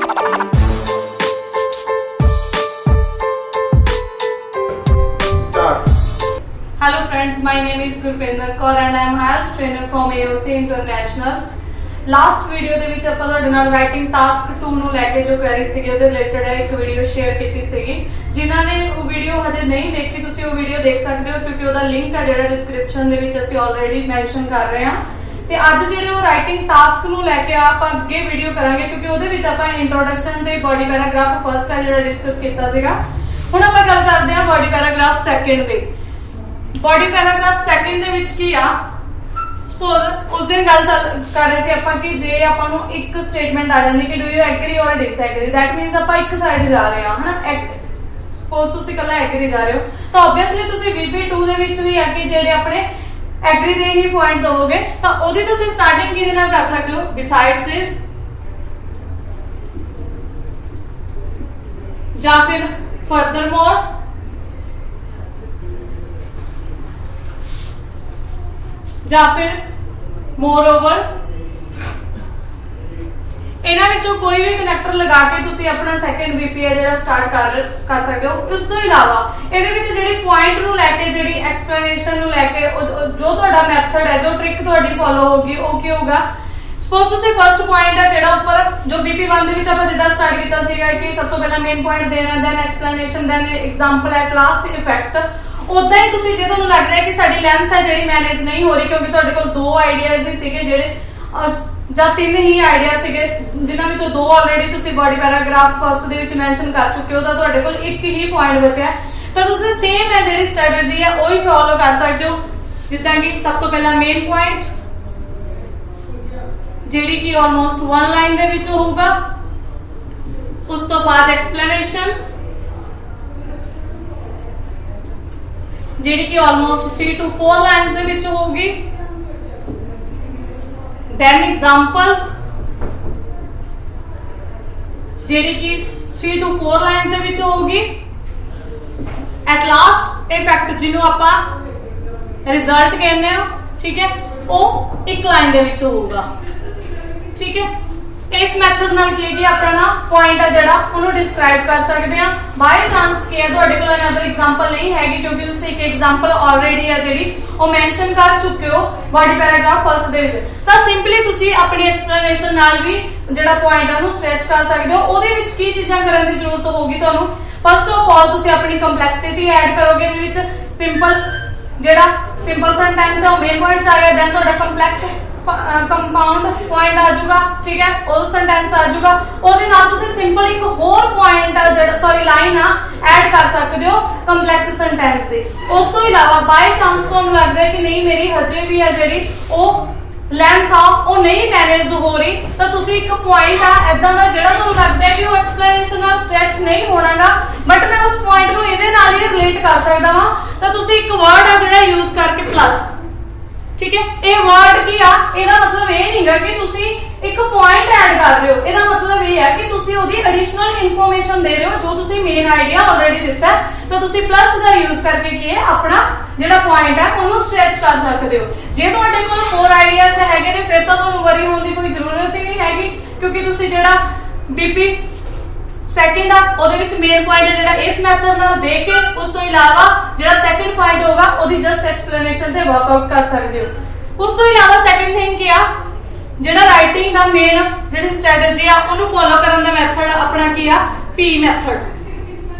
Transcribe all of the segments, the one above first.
Hello friends, my name is Gurpinder Kaur and I am IELTS trainer from AOC International. Last video ਦੇ ਵਿੱਚ ਆਪਾਂ ਤੁਹਾਡੇ ਨਾਲ writing task 2 ਨੂੰ ਲੈ ਕੇ ਜੋ ਕੁਐਰੀ ਸੀਗੀ ਉਹਦੇ ਰਿਲੇਟਡ ਇੱਕ ਵੀਡੀਓ ਸ਼ੇਅਰ ਕੀਤੀ ਸੀਗੀ। ਜਿਨ੍ਹਾਂ ਨੇ ਉਹ ਵੀਡੀਓ ਹਜੇ ਨਹੀਂ ਦੇਖੀ ਤੁਸੀਂ ਉਹ ਵੀਡੀਓ ਦੇਖ ਸਕਦੇ ਹੋ ਕਿਉਂਕਿ ਉਹਦਾ ਲਿੰਕ ਹੈ ਜਿਹੜਾ ਡਿਸਕ੍ਰਿਪਸ਼ਨ ਦੇ ਵਿੱਚ ਅਸੀਂ ਆਲਰੇਡੀ ਮੈਂਸ਼ਨ ਕਰ ਰਹੇ ਹਾਂ। ਤੇ ਅੱਜ ਜਿਹੜੇ ਉਹ ਰਾਈਟਿੰਗ ਟਾਸਕ ਨੂੰ ਲੈ ਕੇ ਆਪਾਂ ਅੱਗੇ ਵੀਡੀਓ ਕਰਾਂਗੇ ਕਿਉਂਕਿ ਉਹਦੇ ਵਿੱਚ ਆਪਾਂ ਇੰਟਰੋਡਕਸ਼ਨ ਤੇ ਬਾਡੀ ਪੈਰਾਗ੍ਰਾਫ ਫਰਸਟ ਹੈ ਜਿਹੜਾ ਡਿਸਕਸ ਕੀਤਾ ਸੀਗਾ। ਹੁਣ ਆਪਾਂ ਗੱਲ ਕਰਦੇ ਹਾਂ ਬਾਡੀ ਪੈਰਾਗ੍ਰਾਫ ਸੈਕੰਡ ਦੀ। ਬਾਡੀ ਪੈਰਾਗ੍ਰਾਫ ਸੈਕੰਡ ਦੇ ਵਿੱਚ ਕੀ ਆ, ਸਪੋਜ਼ ਉਸ ਦਿਨ ਗੱਲ ਕਰ ਰਹੇ ਸੀ ਆਪਾਂ ਕਿ ਜੇ ਆਪਾਂ ਨੂੰ ਇੱਕ ਸਟੇਟਮੈਂਟ ਆ ਜਾਂਦੀ ਕਿ do you agree or disagree, that means ਆਪਾਂ ਇੱਕ ਸਾਈਡ ਜਾ ਰਹੇ ਹਾਂ ਹਨਾ। ਸਪੋਜ਼ ਤੁਸੀਂ ਇਕੱਲਾ ਐਗਰੀ ਜਾ ਰਹੇ ਹੋ ਤਾਂ ਆਬਵੀਅਸਲੀ ਤੁਸੀਂ VP2 ਦੇ ਵਿੱਚ ਵੀ ਆ ਕਿ ਜਿਹੜੇ ਆਪਣੇ ਐਗਰੀ ਦੇ ਹੀ ਪੁਆਇੰਟ ਦਵੋਗੇ ਤਾਂ ਉਹਦੀ ਤੁਸੀਂ ਸਟਾਰਟਿੰਗ ਕਿਹਦੇ ਨਾਲ ਕਰ ਸਕਦੇ ਹੋ, ਬਿਸਾਈਡਸ ਦਿਸ ਜਾਂ ਫਿਰ ਫਰਦਰਮੋਰ ਜਾਂ ਫਿਰ ਮੋਰਓਵਰ। ਇਹਨਾਂ ਵਿੱਚੋਂ ਕੋਈ ਵੀ ਕਨੈਕਟਰ ਲਗਾ ਕੇ ਤੁਸੀਂ ਆਪਣਾ ਸੈਕੰਡ VP ਹੈ ਜਿਹੜਾ ਸਟਾਰਟ ਕਰ ਸਕਦੇ ਹੋ। ਉਸ ਤੋਂ ਇਲਾਵਾ ਇਹਦੇ ਵਿੱਚ ਜਿਹੜੀ ਪੁਆਇੰਟ ਨੂੰ ਲੈ ਕੇ ਜਿਹੜੀ ਐਕਸਪਲੇਨੇਸ਼ਨ ਨੂੰ ਲੈ ਕੇ ਜੋ ਤੁਹਾਡਾ ਮੈਥਡ ਹੈ, ਜੋ ਟ੍ਰਿਕ ਤੁਹਾਡੀ ਫੋਲੋ ਹੋਗੀ ਉਹ ਕੀ ਹੋਗਾ। ਸਪੋਜ਼ ਤੁਸੀਂ ਫਰਸਟ ਪੁਆਇੰਟ ਹੈ ਜਿਹੜਾ ਉੱਪਰ ਜੋ VP1 ਦੇ ਵਿੱਚ ਆਪਾਂ ਜਿੱਦਾਂ ਸਟਾਰਟ ਕੀਤਾ ਸੀਗਾ ਕਿ ਸਭ ਤੋਂ ਪਹਿਲਾਂ ਮੇਨ ਪੁਆਇੰਟ ਦੇਣਾ, then explanation, then example at last effect. ਉਦਾਂ ਹੀ ਤੁਸੀਂ ਜੇ ਤੁਹਾਨੂੰ ਲੱਗਦਾ ਹੈ ਕਿ ਸਾਡੀ ਲੈਂਥ ਹੈ ਜਿਹੜੀ ਮੈਨੇਜ ਨਹੀਂ ਹੋ ਰਹੀ ਕਿਉਂਕਿ ਤੁਹਾਡੇ ਕੋਲ 2 ਆਈਡੀਆਜ਼ ਹੀ ਸੀਗੇ ਜਿਹੜੇ ਜਾਂ 3 ਹੀ ਆਈਡੀਆ ਸੀਗੇ ਜਿਨ੍ਹਾਂ ਵਿੱਚੋਂ 2 ਆਲਰੇਡੀ ਤੁਸੀਂ ਬਾਡੀ ਪੈਰਾਗ੍ਰਾਫ ਫਰਸਟ ਦੇ ਵਿੱਚ ਮੈਂਸ਼ਨ ਕਰ ਚੁੱਕੇ ਹੋ ਤਾਂ ਤੁਹਾਡੇ ਕੋਲ ਇੱਕ ਹੀ ਪੁਆਇੰਟ ਬਚਿਆ ਤਾਂ ਤੁਸੀਂ ਸੇਮ ਹੈ ਜਿਹੜੀ ਸਟ੍ਰੈਟਜੀ ਹੈ ਉਹੀ ਫੋਲੋ ਕਰ ਸਕਦੇ ਹੋ। ਜਿੱਦਾਂ ਕਿ ਸਭ ਤੋਂ ਪਹਿਲਾਂ ਮੇਨ ਪੁਆਇੰਟ ਜਿਹੜੀ ਕਿ ਆਲਮੋਸਟ 1 ਲਾਈਨ ਦੇ ਵਿੱਚ ਹੋਊਗਾ, ਉਸ ਤੋਂ ਬਾਅਦ ਐਕਸਪਲੇਨੇਸ਼ਨ ਜਿਹੜੀ ਕਿ ਆਲਮੋਸਟ 3 to 4 ਲਾਈਨਸ ਦੇ ਵਿੱਚ ਹੋਊਗੀ, ਦੈਨ ਐਗਜ਼ਾਮਪਲ ਜਿਹੜੀ ਕਿ 3 to 4 ਲਾਈਨਸ ਦੇ ਵਿੱਚ ਹੋਊਗੀ, ਐਟ ਲਾਸਟ ਇਫੈਕਟ ਜਿਹਨੂੰ ਆਪਾਂ ਰਿਜ਼ਲਟ ਕਹਿੰਦੇ ਆ, ਠੀਕ ਹੈ, ਉਹ 1 ਲਾਈਨ ਦੇ ਵਿੱਚ ਹੋਊਗਾ। ਠੀਕ ਹੈ, ਇਸ ਮੈਥਡ ਨਾਲ ਕੀ ਹੈ ਕਿ ਆਪਣਾ ਪੁਆਇੰਟ ਹੈ ਜਿਹੜਾ ਉਹਨੂੰ ਡਿਸਕ੍ਰਾਈਬ ਕਰ ਸਕਦੇ ਆ। ਬਾਈ ਚਾਂਸ ਕੀ ਹੈ ਤੁਹਾਡੇ ਕੋਲ ਅਨਦਰ ਐਗਜ਼ਾਮਪਲ ਨਹੀਂ ਹੈਗੀ ਕਿਉਂਕਿ ਤੁਸੀਂ ਇੱਕ ਐਗਜ਼ਾਮਪਲ ਆਲਰੇਡੀ ਹੈ ਜਿਹੜੀ ਉਹ ਮੈਂਸ਼ਨ ਕਰ ਚੁੱਕੇ ਹੋ ਬਾਡੀ ਪੈਰਾਗ੍ਰਾਫ ਫਰਸਟ ਦੇ ਵਿੱਚ, ਤਾਂ ਸਿੰਪਲੀ ਤੁਸੀਂ ਆਪਣੀ ਐਕਸਪਲੇਨੇਸ਼ਨ ਨਾਲ ਵੀ ਜਿਹੜਾ ਪੁਆਇੰਟ ਹੈ ਉਹਨੂੰ ਸਟ੍ਰੈਚ ਕਰ ਸਕਦੇ ਹੋ। ਉਹਦੇ ਵਿੱਚ ਕੀ ਚੀਜ਼ਾਂ ਕਰਨ ਦੀ ਜ਼ਰੂਰਤ ਹੋਊਗੀ ਤੁਹਾਨੂੰ, ਫਸਟ ਆਫ ਆਲ ਤੁਸੀਂ ਆਪਣੀ ਕੰਪਲੈਕਸਿਟੀ ਐਡ ਕਰੋਗੇ। ਇਹਦੇ ਵਿੱਚ ਜਿਹੜਾ ਸਿੰਪਲ ਸੈਂਟੈਂਸ ਹੈ ਉਹ ਮੇਨ ਪੁਆਇੰਟਸ ਆ ਗਿਆ, ਦੈਨ ਤੁਹਾਡਾ ਕੰਪਲੈਕਸ ਕੰਪਾਊਂਡ ਪੁਆਇੰਟ ਆ ਜਾਊਗਾ, ਠੀਕ ਹੈ, ਉਹ ਸੈਂਟੈਂਸ ਆ ਜਾਊਗਾ। ਉਹਦੇ ਨਾਲ ਤੁਸੀਂ ਸਿੰਪਲ ਇੱਕ ਹੋਰ ਪੁਆਇੰਟ ਜਿਹੜਾ ਲਾਈਨ ਆ ਐਡ ਕਰ ਸਕਦੇ ਹੋ ਕੰਪਲੈਕਸ ਸੈਂਟੈਂਸ ਦੇ। ਉਸ ਤੋਂ ਇਲਾਵਾ ਬਾਈ ਚਾਂਸ ਤੁਹਾਨੂੰ ਲੱਗਦਾ ਹੈ ਕਿ ਨਹੀਂ ਮੇਰੀ ਹਜੇ ਵੀ ਹੈ ਜਿਹੜੀ ਉਹ ਲੈਂਥ ਆ ਉਹ ਨਹੀਂ ਮੈਨੇਜ ਹੋ ਰਹੀ ਤਾਂ ਤੁਸੀਂ ਇੱਕ ਪੁਆਇੰਟ ਆ ਇਦਾਂ ਦਾ ਜਿਹੜਾ ਤੁਹਾਨੂੰ ਲੱਗਦਾ ਹੈ ਕਿ ਉਹ ਐਕਸਪਲੇਨੇਸ਼ਨ ਨਾਲ ਸਟ੍ਰੈਚ ਨਹੀਂ ਹੋਣਾਗਾ ਬਟ ਮੈਂ ਉਸ ਪੁਆਇੰਟ ਨੂੰ ਇਹਦੇ ਨਾਲ ਹੀ ਰਿਲੇਟ ਕਰ ਸਕਦਾ ਵਾਂ ਤਾਂ ਤੁਸੀਂ ਇੱਕ ਵਰਡ ਆ ਜਿਹੜਾ ਯੂਜ਼ ਕਰਕੇ ਪਲੱਸ, ਠੀਕ ਹੈ, ਇਹ ਵਰਡ ਕੀ ਆ, ਇਹਦਾ ਮਤਲਬ ਇਹ ਨਹੀਂਗਾ ਕਿ ਤੁਸੀਂ ਇੱਕ ਪੁਆਇੰਟ ਐਡ ਕਰ ਰਹੇ ਹੋ। ਇਹਦਾ ਮਤਲਬ ਇਹ ਹੈ ਕਿ ਤੁਸੀਂ ਉਹਦੀ ਐਡੀਸ਼ਨਲ ਇਨਫੋਰਮੇਸ਼ਨ ਦੇ ਰਹੇ ਹੋ ਜੋ ਤੁਸੀਂ ਮੇਨ ਆਈਡੀਆ ਆਲਰੇਡੀ ਦਿੱਤਾ ਤਾਂ ਤੁਸੀਂ ਪਲੱਸ ਦਾ ਯੂਜ਼ ਕਰਕੇ ਕੀ ਹੈ ਆਪਣਾ ਜਿਹੜਾ ਪੁਆਇੰਟ ਹੈ ਉਹਨੂੰ ਸਟ੍ਰੈਚ ਕਰ ਸਕਦੇ ਹੋ। ਜੇ ਤੁਹਾਡੇ ਕੋਲ 4 ਆਈਡੀਆਜ਼ ਹੈਗੇ ਨੇ ਫਿਰ ਤਾਂ ਤੁਹਾਨੂੰ ਵਰੀ ਹੋਣ ਦੀ ਕੋਈ ਜ਼ਰੂਰਤ ਹੀ ਨਹੀਂ ਹੈਗੀ ਕਿਉਂਕਿ ਤੁਸੀਂ ਜਿਹੜਾ BP ਸੈਕੰਡ ਆ ਉਹਦੇ ਵਿੱਚ ਮੇਨ ਪੁਆਇੰਟ ਹੈ ਜਿਹੜਾ ਇਸ ਮੈਥਡ ਨਾਲ ਦੇ ਕੇ ਉਸ ਤੋਂ ਇਲਾਵਾ ਜਿਹੜਾ ਸੈਕੰਡ ਪੁਆਇੰਟ ਹੋਗਾ ਉਹਦੀ ਜਸਟ ਐਕਸਪਲੇਨੇਸ਼ਨ ਤੇ ਵਰਕਆਊਟ ਕਰ ਸਕਦੇ ਹੋ। ਉਸ ਤੋਂ ਇਲਾਵਾ ਸੈਕੰਡ ਥਿੰਗ ਕੀ ਆ, ਜਿਹੜਾ ਰਾਈਟਿੰਗ ਦਾ ਮੇਨ ਜਿਹੜੀ ਸਟ੍ਰੈਟਜੀ ਆ ਉਹਨੂੰ ਫੋਲੋ ਕਰਨ ਦਾ ਮੈਥਡ ਆਪਣਾ ਕੀ ਆ, P method,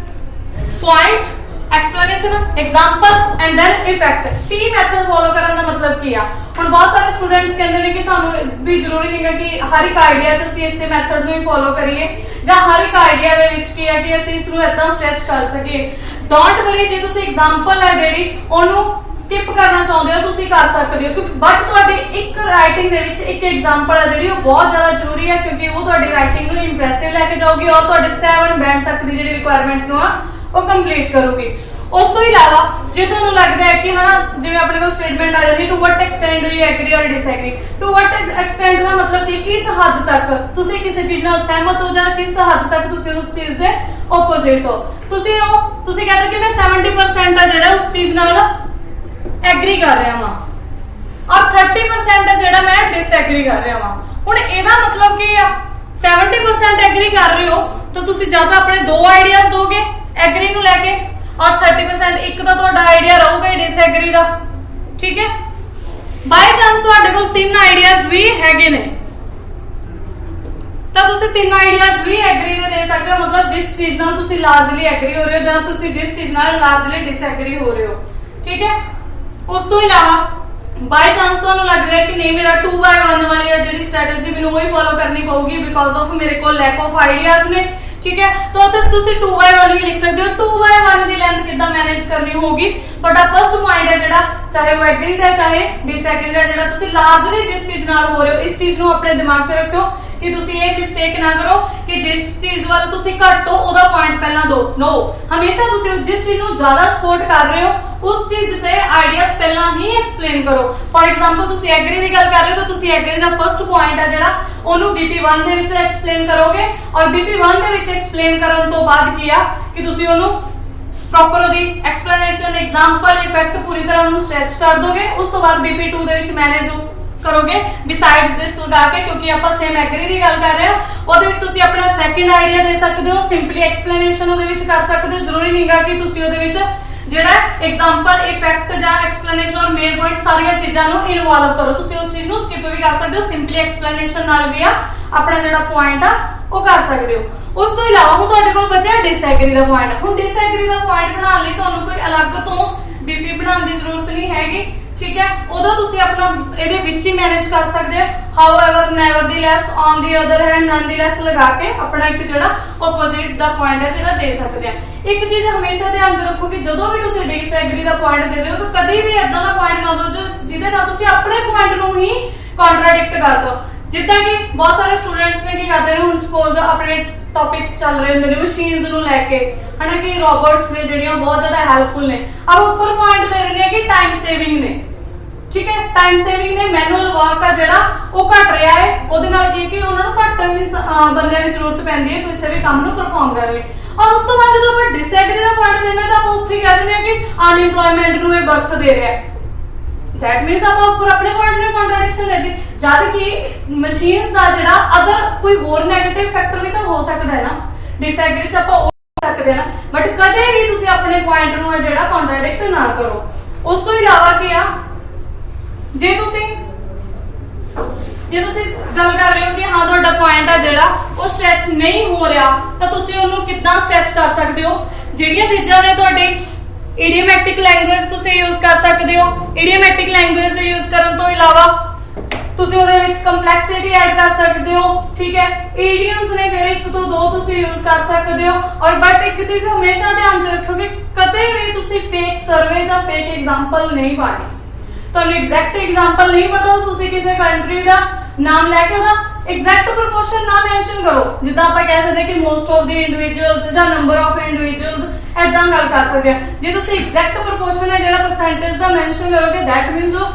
point, explanation, example and then effect. P method follow ਕਰਨ ਦਾ ਮਤਲਬ ਕੀ ਆ, ਹੁਣ ਬਹੁਤ ਸਾਰੇ ਸਟੂਡੈਂਟਸ ਕਹਿੰਦੇ ਨੇ ਕਿ ਸਾਨੂੰ ਵੀ ਜ਼ਰੂਰੀ ਨਹੀਂ ਹੈ ਕਿ ਹਰ ਇੱਕ ਆਈਡੀਆ 'ਚ ਅਸੀਂ ਇਸੇ ਮੈਥਡ ਨੂੰ ਹੀ ਫੋਲੋ ਕਰੀਏ ਜਾਂ ਹਰ ਇੱਕ ਆਈਡੀਆ ਦੇ ਵਿੱਚ ਕੀ ਹੈ ਕਿ ਅਸੀਂ ਇਸ ਨੂੰ ਇਦਾਂ ਸਟ੍ਰੈਚ ਕਰ ਸਕੀਏ। ਡੋਂਟ ਵਰੀ, ਜੇ ਤੁਸੀਂ ਐਗਜ਼ਾਮਪਲ ਹੈ ਜਿਹੜੀ ਉਹਨੂੰ ਸਕਿਪ ਕਰਨਾ ਚਾਹੁੰਦੇ ਹੋ ਤੁਸੀਂ ਕਰ ਸਕਦੇ ਹੋ ਬਟ ਤੁਹਾਡੇ ਇੱਕ ਰਾਈਟਿੰਗ ਦੇ ਵਿੱਚ ਇੱਕ ਐਗਜ਼ਾਮਪਲ ਹੈ ਜਿਹੜੀ ਉਹ ਬਹੁਤ ਜ਼ਿਆਦਾ ਜ਼ਰੂਰੀ ਹੈ ਕਿਉਂਕਿ ਉਹ ਤੁਹਾਡੀ ਰਾਈਟਿੰਗ ਨੂੰ ਇੰਪ੍ਰੈਸਿਵ ਲੈ ਕੇ ਜਾਊਗੀ ਔਰ ਤੁਹਾਡੇ 7 ਬੈਂਡ ਤੱਕ ਦੀ ਜਿਹੜੀ ਰਿਕੁਆਇਰਮੈਂਟ ਨੂੰ ਆ ਉਹ ਕੰਪਲੀਟ ਕਰੂਗੀ। ਉਸ ਤੋਂ ਇਲਾਵਾ ਜੇ ਤੁਹਾਨੂੰ ਲੱਗਦਾ ਹੈ ਕਿ ਹਨਾ ਜਿਵੇਂ ਆਪਣੇ ਕੋਲ ਸਟੇਟਮੈਂਟ ਆ ਜਾਂਦੀ to what extent do you agree or disagree, to what extent ਦਾ ਮਤਲਬ ਕਿ ਕਿਸ ਹੱਦ ਤੱਕ ਤੁਸੀਂ ਕਿਸੇ ਚੀਜ਼ ਨਾਲ ਸਹਿਮਤ ਹੋ ਜਾਂ ਕਿਸ ਹੱਦ ਤੱਕ ਤੁਸੀਂ ਉਸ ਚੀਜ਼ ਦੇ ਆਪੋਜ਼ਿਟ ਹੋ। ਤੁਸੀਂ ਕਹਿੰਦੇ ਕਿ ਮੈਂ 70% ਆ ਜਿਹੜਾ ਉਸ ਚੀਜ਼ ਨਾਲ ਐਗਰੀ ਕਰ ਰਿਹਾ ਵਾਂ ਔਰ 30% ਆ ਜਿਹੜਾ ਮੈਂ ਡਿਸਐਗਰੀ ਕਰ ਰਿਹਾ ਵਾਂ। ਹੁਣ ਇਹਦਾ ਮਤਲਬ ਕੀ ਆ, 70% एग्री कर रहे हो तो तुसी या तो अपने दो आइडियाज दोगे एग्री नु लेके और 30% एक तो ਤੁਹਾਡਾ आइडिया रहूगा डिसएग्री ਦਾ। ठीक है, बाय चांस ਤੁਹਾਡੇ ਕੋਲ तीन आइडियाज भी हैगे ने ਤਾਂ ਤੁਸੀਂ तीन आइडियाज भी एग्री ਦੇ ਸਕਦੇ ਹੋ, मतलब जिस चीज ਨਾਲ ਤੁਸੀਂ ਲਾਰਜਲੀ एग्री हो रहे हो ਜਾਂ ਤੁਸੀਂ जिस चीज ਨਾਲ ਲਾਰਜਲੀ डिसएग्री हो रहे हो। ठीक है, ਉਸ ਤੋਂ ਇਲਾਵਾ बाय चांस ਤੁਹਾਨੂੰ लग रहा है कि नहीं मेरा 2x1 वाली है ਜਿਹੜੀ स्ट्रेटजी ਮੈਨੂੰ वही फॉलो करनी पड़ेगी बिकॉज ऑफ मेरे को लैक ऑफ आइडियाज ने। ठीक है, तो ਉੱਥੇ ਤੁਸੀਂ 2x1 ਵੀ ਲਿਖ ਸਕਦੇ ਹੋ। 2x1 ਦੀ ਲੈਂਥ ਕਿੱਦਾਂ ਮੈਨੇਜ ਕਰਨੀ ਹੋਗੀ, ਤੁਹਾਡਾ ਫਰਸਟ ਪੁਆਇੰਟ ਹੈ ਜਿਹੜਾ ਚਾਹੇ ਉਹ ਐਗਰੀ ਦਾ ਚਾਹੇ ਡਿਸਐਗਰੀ ਦਾ, ਜਿਹੜਾ ਤੁਸੀਂ ਲਾਰਜਲੀ ਜਿਸ ਚੀਜ਼ ਨਾਲ ਹੋ ਰਹੇ ਹੋ ਇਸ ਚੀਜ਼ ਨੂੰ ਆਪਣੇ ਦਿਮਾਗ 'ਚ ਰੱਖਿਓ कि ਤੁਸੀਂ ਇਹ ਮਿਸਟੇਕ ਨਾ ਕਰੋ ਕਿ ਜਿਸ ਚੀਜ਼ ਵੱਲ ਤੁਸੀਂ ਘੱਟ ਹੋ ਉਹਦਾ ਪੁਆਇੰਟ ਪਹਿਲਾਂ ਦਿਓ। ਨੋ, ਹਮੇਸ਼ਾ ਤੁਸੀਂ ਜਿਸ ਚੀਜ਼ ਨੂੰ ਜ਼ਿਆਦਾ ਸਪੋਰਟ ਕਰ ਰਹੇ ਹੋ ਉਸ ਚੀਜ਼ ਤੇ ਆਈਡੀਆਜ਼ ਪਹਿਲਾਂ ਹੀ ਐਕਸਪਲੇਨ ਕਰੋ। ਫॉर एग्जांपल ਤੁਸੀਂ ਐਗਰੀ ਦੀ ਗੱਲ ਕਰ ਰਹੇ ਹੋ ਤਾਂ ਤੁਸੀਂ ਐਗਰੀ ਦਾ ਫਰਸਟ ਪੁਆਇੰਟ ਹੈ ਜਿਹੜਾ ਉਹਨੂੰ BP1 ਦੇ ਵਿੱਚ ਐਕਸਪਲੇਨ ਕਰੋਗੇ ਔਰ BP1 ਦੇ ਵਿੱਚ ਐਕਸਪਲੇਨ ਕਰਨ ਤੋਂ ਬਾਅਦ ਕੀ ਆ ਕਿ ਤੁਸੀਂ ਉਹਨੂੰ ਪ੍ਰੋਪਰ ਉਹਦੀ ਐਕਸਪਲੇਨੇਸ਼ਨ ਐਗਜ਼ਾਮਪਲ ਇਫੈਕਟ ਪੂਰੀ ਤਰ੍ਹਾਂ ਉਹਨੂੰ ਸਟ੍ਰੈਚ ਕਰ ਦੋਗੇ। ਉਸ ਤੋਂ ਬਾਅਦ BP2 ਦੇ ਵਿੱਚ ਮੈਨੇਜ करोगे besides this लगा के, क्योंकि आप सेम एग्री की गल कर रहे हो ਉਹਦੇ ਵਿੱਚ ਤੁਸੀਂ ਆਪਣਾ ਸੈਕਿੰਡ ਆਈਡੀਆ ਦੇ ਸਕਦੇ ਹੋ, ਸਿੰਪਲੀ ਐਕਸਪਲੇਨੇਸ਼ਨ ਉਹਦੇ ਵਿੱਚ ਕਰ ਸਕਦੇ ਹੋ। ਜ਼ਰੂਰੀ ਨਹੀਂਗਾ ਕਿ ਤੁਸੀਂ ਉਹਦੇ ਵਿੱਚ ਜਿਹੜਾ ਐਗਜ਼ਾਮਪਲ ਇਫੈਕਟ ਜਾਂ ਐਕਸਪਲੇਨੇਸ਼ਨ ਔਰ ਮੇਨ ਪੁਆਇੰਟ ਸਾਰੀਆਂ ਚੀਜ਼ਾਂ ਨੂੰ ਇਨਵੋਲਵ ਕਰੋ। ਤੁਸੀਂ ਉਸ ਚੀਜ਼ ਨੂੰ ਸਕਿਪ ਵੀ ਕਰ ਸਕਦੇ ਹੋ, ਸਿੰਪਲੀ ਐਕਸਪਲੇਨੇਸ਼ਨ ਨਾਲ ਵੀ ਆਪਣਾ ਜਿਹੜਾ ਪੁਆਇੰਟ ਆ ਉਹ ਕਰ ਸਕਦੇ ਹੋ। ਉਸ ਤੋਂ ਇਲਾਵਾ ਹੁਣ ਤੁਹਾਡੇ ਕੋਲ ਬਚਿਆ ਡਿਸਐਗਰੀ ਦਾ ਪੁਆਇੰਟ। ਹੁਣ ਡਿਸਐਗਰੀ ਦਾ ਪੁਆਇੰਟ ਬਣਾਉਣ ਲਈ ਤੁਹਾਨੂੰ ਕੋਈ ਅਲੱਗ ਤੋਂ BP ਬਣਾਉਣ ਦੀ ਜ਼ਰੂਰਤ ਨਹੀਂ ਹੈਗੀ। ठीक है, ਉਹਦਾ ਤੁਸੀਂ ਆਪਣਾ ਇਹਦੇ ਵਿੱਚ ਹੀ ਮੈਨੇਜ ਕਰ ਸਕਦੇ ਹੋ। However nevertheless on the other hand nonetheless ਲਗਾ ਕੇ ਆਪਣਾ ਇੱਕ ਜਿਹੜਾ ਆਪੋਜ਼ਿਟ ਦਾ ਪੁਆਇੰਟ ਹੈ ਜਿਹੜਾ ਦੇ ਸਕਦੇ ਆ। ਇੱਕ ਚੀਜ਼ ਹਮੇਸ਼ਾ ਧਿਆਨ 'ਚ ਰੱਖੋ ਕਿ ਜਦੋਂ ਵੀ ਤੁਸੀਂ ਡਿਸਐਗਰੀ ਦਾ ਪੁਆਇੰਟ ਦਿੰਦੇ ਹੋ ਤਾਂ ਕਦੀ ਵੀ ਇਦਾਂ ਦਾ ਪੁਆਇੰਟ ਨਾ ਦਿਓ ਜਿਹਦੇ ਨਾਲ ਤੁਸੀਂ ਆਪਣੇ ਪੁਆਇੰਟ ਨੂੰ ਹੀ ਕੰਟਰਾਡਿਕਟ ਕਰ ਦਿਓ। ਜਿੱਦਾਂ ਕਿ ਬਹੁਤ ਸਾਰੇ ਸਟੂਡੈਂਟਸ ਨੇ ਕੀ ਕਰਦੇ ਨੇ, ਹੁਣ ਸਪੋਜ਼ ਆਪਣੇ ਟੌਪਿਕਸ ਚੱਲ ਰਹੇ ਹੁੰਦੇ ਨੇ ਮਸ਼ੀਨਸ ਨੂੰ ਲੈ ਕੇ, ਹਨਾ ਕਿ ਰੋਬੋਟਸ ਨੇ ਜਿਹੜੀਆਂ ਬਹੁਤ ਜ਼ਿਆਦਾ ਹੈਲਪਫੁਲ ਨੇ, ਆਪ ਉੱਪਰ ਪੁਆਇੰਟ ਦੇ ਦਿੰਦੇ ਆ ਕਿ ਟਾਈਮ ਸੇਵਿੰਗ ਨੇ। ठीक है, टाइम सेविंग ने मैनुअल वर्क का ਜਿਹੜਾ ਉਹ ਘਟ ਰਿਹਾ ਹੈ, ਉਹਦੇ ਨਾਲ ਕੀ ਕਿ ਉਹਨਾਂ ਨੂੰ ਘੱਟ ਬੰਦਿਆਂ ਦੀ ਜ਼ਰੂਰਤ ਪੈਂਦੀ ਹੈ ਕਿਸੇ ਵੀ ਕੰਮ ਨੂੰ ਪਰਫਾਰਮ ਕਰਨ ਲਈ। ਔਰ ਉਸ ਤੋਂ ਬਾਅਦ ਜਦੋਂ ਆਪਾਂ ਡਿਸਐਗਰੀ ਦਾ ਪੁਆਇੰਟ ਦੇਣਾ ਤਾਂ ਆਪਾਂ ਉੱਥੇ ਕਹਿ ਦਿੰਦੇ ਆ ਕਿ ਅਨਇੰਪਲੋਇਮੈਂਟ ਨੂੰ ਇਹ ਬਰਥ ਦੇ ਰਿਹਾ ਹੈ। ਦੈਟ ਮੀਨਸ ਆਪਾਂ ਉੱਪਰ ਆਪਣੇ ਪੁਆਇੰਟ ਨੂੰ ਕੰਟਰਡਿਕਸ਼ਨ ਦੇ ਦਿੱਤੀ, ਜਦ ਕਿ ਮਸ਼ੀਨਸ ਦਾ ਜਿਹੜਾ ਅਦਰ ਕੋਈ ਹੋਰ ਨੈਗੇਟਿਵ ਫੈਕਟਰ ਵੀ ਤਾਂ ਹੋ ਸਕਦਾ ਹੈ ਨਾ ਡਿਸਐਗਰੀ 'ਚ ਆਪਾਂ ਹੋ ਸਕਦੇ ਨਾ, ਬਟ ਕਦੇ ਵੀ ਤੁਸੀਂ ਆਪਣੇ ਪੁਆਇੰਟ ਨੂੰ ਜਿਹੜਾ ਕੰਟਰਡਿਕਟ ਨਾ ਕਰੋ। ਉਸ ਤੋਂ ਇਲਾਵਾ ਕੀ ਆ, ਜੇ ਤੁਸੀਂ ਗੱਲ ਕਰ ਰਹੇ ਹੋ ਕਿ ਹਾਂ ਤੁਹਾਡਾ ਪੁਆਇੰਟ ਆ ਜਿਹੜਾ ਉਹ ਸਟ੍ਰੈਚ ਨਹੀਂ ਹੋ ਰਿਹਾ ਤਾਂ ਤੁਸੀਂ ਉਹਨੂੰ ਕਿੱਦਾਂ ਸਟ੍ਰੈਚ ਕਰ ਸਕਦੇ ਹੋ। ਜਿਹੜੀਆਂ ਚੀਜ਼ਾਂ ਨੇ ਤੁਹਾਡੇ ਇਡੀਓਮੈਟਿਕ ਲੈਂਗੁਏਜ ਤੁਸੀਂ ਯੂਜ਼ ਕਰ ਸਕਦੇ ਹੋ। ਇਡੀਓਮੈਟਿਕ ਲੈਂਗੁਏਜ ਦੇ ਯੂਜ਼ ਕਰਨ ਤੋਂ ਇਲਾਵਾ ਤੁਸੀਂ ਉਹਦੇ ਵਿੱਚ ਕੰਪਲੈਕਸਿਟੀ ਐਡ ਕਰ ਸਕਦੇ ਹੋ। ਠੀਕ ਹੈ, ਈਡੀਅਮਸ ਨੇ ਜਿਹੜੇ ਇੱਕ ਤੋਂ ਦੋ ਤੁਸੀਂ ਯੂਜ਼ ਕਰ ਸਕਦੇ ਹੋ। ਔਰ ਬਟ ਇੱਕ ਚੀਜ਼ ਹਮੇਸ਼ਾ ਧਿਆਨ 'ਚ ਰੱਖੋ ਕਿ ਕਦੇ ਵੀ ਤੁਸੀਂ ਫੇਕ ਸਰਵੇ ਜਾਂ ਫੇਕ ਐਗਜ਼ਾਮਪਲ ਨਹੀਂ ਪਾਣੀ। ਤੁਹਾਨੂੰ ਐਗਜ਼ੈਕਟ ਐਗਜ਼ਾਮਪਲ ਨਹੀਂ ਪਤਾ ਤੁਸੀਂ ਕਿਸੇ ਕੰਟਰੀ ਦਾ ਨਾਮ ਲੈ ਕੇ ਉਹਦਾ ਐਗਜ਼ੈਕਟ ਪ੍ਰੋਪੋਰਸ਼ਨ ਨਾ ਮੈਂਸ਼ਨ ਕਰੋ। ਜਿੱਦਾਂ ਆਪਾਂ ਕਹਿ ਸਕਦੇ ਕਿ ਮੋਸਟ ਆਫ ਦੀ ਇੰਡੀਵਿਜੂਅਲਸ ਜਾਂ ਨੰਬਰ ਆਫ ਇੰਡੀਵਿਜੂਅਲਸ, ਐਦਾਂ ਗੱਲ ਕਰ ਸਕਦੇ ਆ। ਜੇ ਤੁਸੀਂ ਐਗਜ਼ੈਕਟ ਪ੍ਰੋਪੋਰਸ਼ਨ ਹੈ ਜਿਹੜਾ ਪਰਸੈਂਟੇਜ ਦਾ ਮੈਂਸ਼ਨ ਕਰੋਗੇ ਦੈਟ ਮੀਨਸ ਉਹ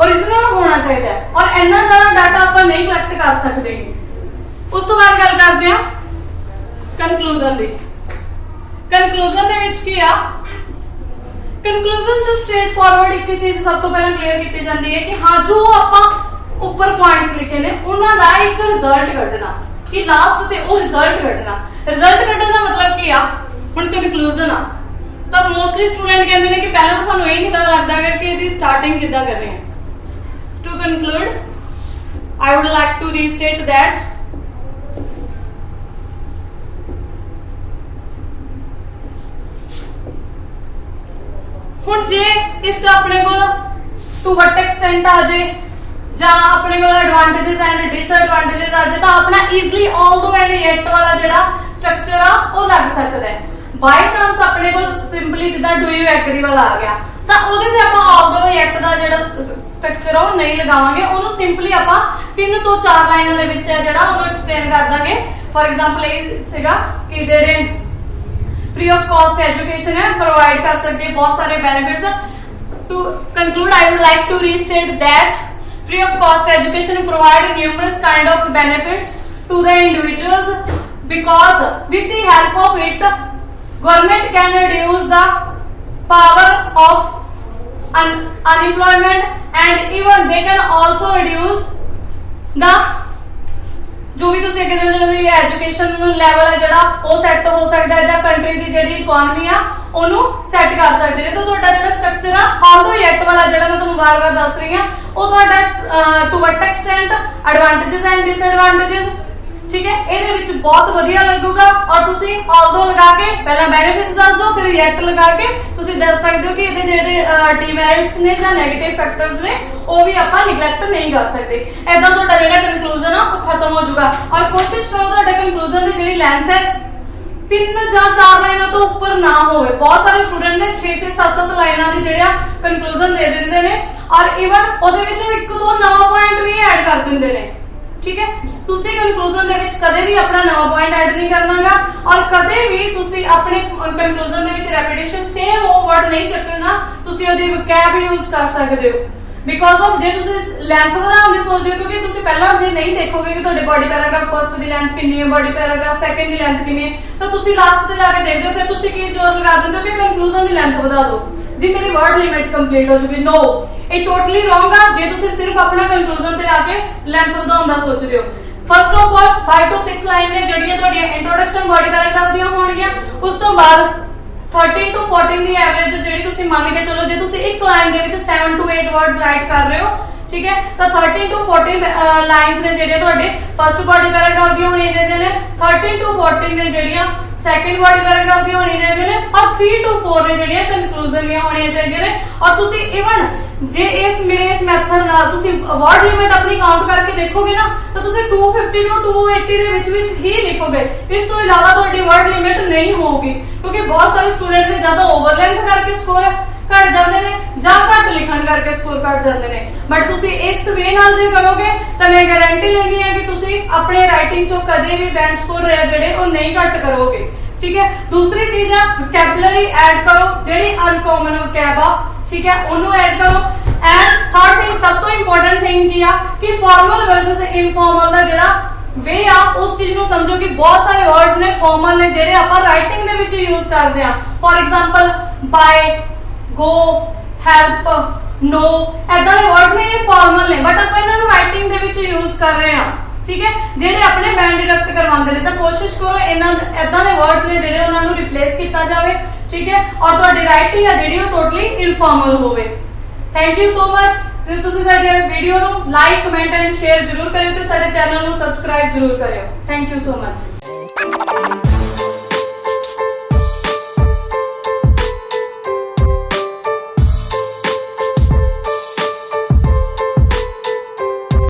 ओरिजिनल होना चाहिए और इन्ना ज्यादा डाटा आप नहीं कलेक्ट कर सकते। उस तो बाद गल करते हैं कंक्लूजन दी। कंक्लूजन दे विच की आ, कंक्लूजन जो स्ट्रेट फॉरवर्ड एक चीज सब तो पहले क्लियर की जाती है कि हाँ जो आप ऊपर पॉइंट्स लिखे ने उन्हां दा एक रिजल्ट कढना कि लास्ट ते ओ रिजल्ट कढना। रिजल्ट कढन दा मतलब की आ, हुण कंक्लूजन आ तो मोस्टली स्टूडेंट कहते हैं कि पहले तो सानू ये नहीं पता लगता है कि इसकी स्टार्टिंग किद्दां करनी है। To conclude, I would like to restate that हुण जे इस च अपने को टू व्हाट एक्सटेंट आ जाए ਜਾਂ ਆਪਣੇ ਕੋਲ ਐਡਵਾਂਟੇजेस ਐਂਡ ਡਿਸਐਡਵਾਂਟੇजेस ਆ ਜਾਏ ਤਾਂ ਆਪਣਾ ਈਜ਼ੀਲੀ ਆਲਦੋ ਐਂਡ ਯੈਟ ਵਾਲਾ ਜਿਹੜਾ ਸਟਰਕਚਰ ਆ ਉਹ ਲੱਗ ਸਕਦਾ ਹੈ। ਬਾਈ ਚਾਂਸ ਆਪਣੇ ਕੋਲ ਸਿੰਪਲੀ ਜਿੱਦਾਂ ਡੂ ਯੂ ਐਗਰੀ ਵਾਲਾ ਆ ਗਿਆ ਤਾਂ ਉਹਦੇ ਤੇ ਆਪਾਂ ਆਲਦੋ ਯੈਟ ਦਾ ਜਿਹੜਾ ਸਟਰਕਚਰ ਆ ਉਹ ਨਹੀਂ ਲਗਾਵਾਂਗੇ, ਉਹਨੂੰ ਸਿੰਪਲੀ ਆਪਾਂ 3 ਤੋਂ 4 ਲਾਈਨਾਂ ਦੇ ਵਿੱਚ ਜਿਹੜਾ ਉਹਨੂੰ ਐਕਸਪਲੇਨ ਕਰ ਦਾਂਗੇ। ਫॉर एग्जांपल ਇਹ ਸੀਗਾ ਕਿ ਜਿਹੜੇ फ्री ऑफ कॉस्ट एजुकेशन है प्रोवाइड कर सकते हैं बहुत सारे benefits. To conclude I would like to restate that free of cost education provide numerous kind of benefits to the individuals because with the help of it government can reduce the power of unemployment and even they can also reduce the जो भी तुसीं अगे दे education level है जिहड़ा वो set हो सकता है, जां कंट्री की जिहड़ी इकोनॉमी आ ਉਹਨੂੰ ਸੈੱਟ ਕਰ ਸਕਦੇ ਨੇ। ਤਾਂ ਤੁਹਾਡਾ ਜਿਹੜਾ ਸਟਰਕਚਰ ਆ ਆਲਦੋ ਯੈਟ ਵਾਲਾ ਜਿਹੜਾ ਮੈਂ ਤੁਹਾਨੂੰ ਵਾਰ-ਵਾਰ ਦੱਸ ਰਹੀ ਆ ਉਹ ਤੁਹਾਡਾ to what extent advantages and disadvantages, ठीक है, ਇਹਦੇ ਵਿੱਚ ਬਹੁਤ ਵਧੀਆ ਲੱਗੂਗਾ। ਔਰ ਤੁਸੀਂ ਆਲਦੋ ਲਗਾ ਕੇ ਪਹਿਲਾਂ ਬੈਨੀਫਿਟਸ ਦੱਸ ਦਿਓ, ਫਿਰ ਯੈਟ ਲਗਾ ਕੇ ਤੁਸੀਂ ਦੱਸ ਸਕਦੇ ਹੋ ਕਿ ਇਹਦੇ ਜਿਹੜੇ ਡੀਮੈਰਿਟਸ ਨੇ ਜਾਂ 네ਗੇਟਿਵ ਫੈਕਟਰਸ ਨੇ ਉਹ ਵੀ ਆਪਾਂ ਨਿਗਲੈਕਟ ਨਹੀਂ ਕਰ ਸਕਦੇ। ਐਦਾਂ ਤੁਹਾਡਾ ਜਿਹੜਾ ਕਨਕਲੂਜਨ ਆ ਉਹ ਖਤਮ ਹੋ ਜਾਊਗਾ। ਔਰ ਕੋਸ਼ਿਸ਼ ਕਰੋ ਤੁਹਾਡੇ ਕਨਕਲੂਜਨ ਦੀ ਜਿਹੜੀ ਲੈਂਥ ਹੈ 3 ਜਾਂ 4 ਲਾਈਨਾਂ ਤੋਂ ਉੱਪਰ ਨਾ ਹੋਵੇ। ਬਹੁਤ ਸਾਰੇ ਸਟੂਡੈਂਟ ਨੇ 6-6 7-7 ਲਾਈਨਾਂ ਦੀ ਜਿਹੜਾ ਕਨਕਲੂਜਨ ਦੇ ਦਿੰਦੇ ਨੇ ਔਰ ਇਵਨ ਉਹਦੇ ਵਿੱਚ ਇੱਕ ਦੋ ਨਵਾਂ ਪੁਆਇੰਟ ਵੀ ਐਡ ਕਰ ਦਿੰਦੇ ਨੇ, ठीक है। ਤੁਸੀਂ ਕਨਕਲੂਜਨ ਦੇ ਵਿੱਚ ਕਦੇ ਵੀ ਆਪਣਾ ਨਵਾਂ ਪੁਆਇੰਟ ਐਡ ਨਹੀਂ ਕਰਨਾਗਾ ਔਰ ਕਦੇ ਵੀ ਤੁਸੀਂ ਆਪਣੇ ਕਨਕਲੂਜਨ ਦੇ ਵਿੱਚ ਰੈਪੀਟੀਸ਼ਨ ਸੇਮ ਉਹ ਵਰਡ ਨਹੀਂ ਚੱਕਣਾ, ਤੁਸੀਂ ਉਹਦੀ ਵੋਕੈਬ ਯੂਜ਼ ਕਰ ਸਕਦੇ ਹੋ। ਬਿਕੋਜ਼ ਆਫ ਜੇ ਤੁਸੀਂ ਲੈਂਥ ਵਧਾਉਣ ਦੀ ਸੋਚਦੇ ਹੋ, ਕਿਉਂਕਿ ਤੁਸੀਂ ਪਹਿਲਾਂ ਜੇ ਨਹੀਂ ਦੇਖੋਗੇ ਕਿ ਤੁਹਾਡੇ ਬਾਡੀ ਪੈਰਾਗ੍ਰਾਫ ਫਰਸਟ ਦੀ ਲੈਂਥ ਕਿੰਨੀ ਹੈ, ਬਾਡੀ ਪੈਰਾਗ੍ਰਾਫ ਸੈਕੰਡ ਦੀ ਲੈਂਥ ਕਿੰਨੀ ਹੈ, ਤਾਂ ਤੁਸੀਂ ਲਾਸਟ ਤੇ ਜਾ ਕੇ ਦੇਖਦੇ ਹੋ, ਫਿਰ ਤੁਸੀਂ ਕੀ ਜ਼ੋਰ ਲਗਾ ਦਿੰਦੇ ਹੋ ਕਿ ਕਨਕਲੂਜਨ ਦੀ ਲੈਂਥ ਵਧਾ ਦਿਓ ਜੀ, ਮੇਰੀ ਵਰਡ ਲਿਮਿਟ ਕੰਪਲੀਟ ਹੋ ਚੁੱਕੀ। नो, ਇਹ ਟੋਟਲੀ ਰੋਂਗ ਆ ਜੇ ਤੁਸੀਂ ਸਿਰਫ ਆਪਣਾ ਕਨਕਲੂਜਨ ਤੇ ਆ ਕੇ ਲੈਂਥ ਵਧਾਉਣ ਦਾ ਸੋਚਦੇ ਹੋ। ਫਸਟ ਆਫ ਆਲ 5 ਤੋਂ 6 ਲਾਈਨ ਨੇ ਜਿਹੜੀਆਂ ਤੁਹਾਡੀਆਂ ਇੰਟਰੋਡਕਸ਼ਨ ਬਾਡੀ ਪੈਰਾਗ੍ਰਾਫ ਦੀਆਂ ਹੋਣਗੀਆਂ। ਉਸ ਤੋਂ ਬਾਅਦ 13 ਤੋਂ 14 ਦੀ ਐਵਰੇਜ ਜਿਹੜੀ ਤੁਸੀਂ ਮੰਨ ਕੇ ਚਲੋ, ਜੇ ਤੁਸੀਂ ਇੱਕ ਲਾਈਨ ਦੇ ਵਿੱਚ 7 ਤੋਂ 8 ਵਰਡਸ ਰਾਈਟ ਕਰ ਰਹੇ ਹੋ, ठीक है, तो 13 to 14 ਲਾਈਨਸ ਨੇ ਜਿਹੜੀਆਂ ਤੁਹਾਡੇ ਫਸਟ ਬਾਡੀ ਪੈਰਾਗ੍ਰਾਫ ਦੀਆਂ ਹੋਣੀਆਂ ਚਾਹੀਦੀਆਂ ਨੇ, 13 to 14 ਨੇ ਜਿਹੜੀਆਂ ਸੈਕੰਡ ਬਾਡੀ ਪੈਰਾਗ੍ਰਾਫ ਦੀਆਂ ਹੋਣੀਆਂ ਚਾਹੀਦੀਆਂ ਨੇ ਔਰ 3 to 4 ਨੇ ਜਿਹੜੀਆਂ ਕਨਕਲੂਜਨ ਦੀਆਂ ਹੋਣੀਆਂ ਚਾਹੀਦੀਆਂ ਨੇ। ਔਰ ਤੁਸੀਂ ਇਵਨ ਜੇ ਇਸ ਮੈਥਡ ਨਾਲ ਤੁਸੀਂ ਵਰਡ ਲਿਮਿਟ ਆਪਣੀ ਕਾਊਂਟ ਕਰਕੇ ਦੇਖੋਗੇ ਨਾ ਤਾਂ ਤੁਸੀਂ 250 ਤੋਂ 280 ਦੇ ਵਿੱਚ ਹੀ ਲਿਖੋਗੇ। ਇਸ ਤੋਂ ਇਲਾਵਾ ਤੁਹਾਡੀ ਵਰਡ ਲਿਮਿਟ ਨਹੀਂ ਹੋਊਗੀ, ਕਿਉਂਕਿ ਬਹੁਤ ਸਾਰੇ ਸਟੂਡੈਂਟ ਦੇ ਜ਼ਿਆਦਾ ਓਵਰਲੈਂਥ ਕਰਕੇ ਸਕੋਰ ਘਟ ਜਾਂਦੇ ਨੇ ਜਾਂ ਘੱਟ ਲਿਖਣ ਕਰਕੇ ਸਕੋਰ ਘਟ ਜਾਂਦੇ ਨੇ। ਬਟ ਤੁਸੀਂ ਇਸ ਵੇ ਨਾਲ ਜੇ ਕਰੋਗੇ ਤਾਂ ਮੈਂ ਗਾਰੰਟੀ ਲੈਣੀ ਹੈ ਕਿ ਤੁਸੀਂ ਆਪਣੇ ਰਾਈਟਿੰਗ ਚੋਂ ਕਦੇ ਵੀ ਬੈਂਡ ਸਕੋਰ ਜਿਹੜੇ ਉਹ ਨਹੀਂ ਘੱਟ ਕਰੋਗੇ, ठीक है। दूसरी चीज है वोकैबुलरी ऐड करो, ਜਿਹੜੀ अनकॉमन वोकैब आ, ठीक है, ਉਹਨੂੰ ऐड करो। एंड थर्ड थिंग, सब तो इंपॉर्टेंट थिंग ਕੀ ਆ ਕਿ फॉर्मल वर्सेस इनफॉर्मल ਦਾ ਜਿਹੜਾ ਵੇ ਆ ਉਸ ਚੀਜ਼ ਨੂੰ ਸਮਝੋ ਕਿ ਬਹੁਤ ਸਾਰੇ ਵਰਡਸ ਨੇ ਫਾਰਮਲ ਨੇ ਜਿਹੜੇ ਆਪਾਂ ਰਾਈਟਿੰਗ ਦੇ ਵਿੱਚ ਯੂਜ਼ ਕਰਦੇ ਆ। For example bye, go, help, no, ਐਦਾਂ ਦੇ ਵਰਡਸ ਨੇ ਇਹ ਫਾਰਮਲ ਨੇ ਬਟ ਆਪਾਂ ਇਹਨਾਂ ਨੂੰ ਰਾਈਟਿੰਗ ਦੇ ਵਿੱਚ ਯੂਜ਼ ਕਰ ਰਹੇ ਆ, ठीक है, ਜਿਹੜੇ ਆਪਣੇ ਬੈਂਡ ਡਿਡਕਟ ਕਰਵਾਉਂਦੇ ਨੇ। ਤਾਂ ਕੋਸ਼ਿਸ਼ ਕਰੋ ਇਹਨਾਂ ਐਦਾਂ ਦੇ ਵਰਡਸ ਨੇ ਜਿਹੜੇ ਉਹਨਾਂ ਨੂੰ ਰਿਪਲੇਸ ਕੀਤਾ ਜਾਵੇ, ठीक है, ਔਰ ਤੁਹਾਡੀ ਰਾਈਟਿੰਗ ਹੈ ਜਿਹੜੀ ਉਹ ਟੋਟਲੀ ਇਨਫਾਰਮਲ ਹੋਵੇ। Thank you so much. ਤੇ ਤੁਸੀਂ ਸਾਡੀ ਵੀਡੀਓ ਨੂੰ ਲਾਈਕ, ਕਮੈਂਟ ਐਂਡ ਸ਼ੇਅਰ ਜ਼ਰੂਰ ਕਰਿਓ ਤੇ ਸਾਡੇ ਚੈਨਲ ਨੂੰ ਸਬਸਕ੍ਰਾਈਬ ਜ਼ਰੂਰ ਕਰਿਓ। Thank you so much.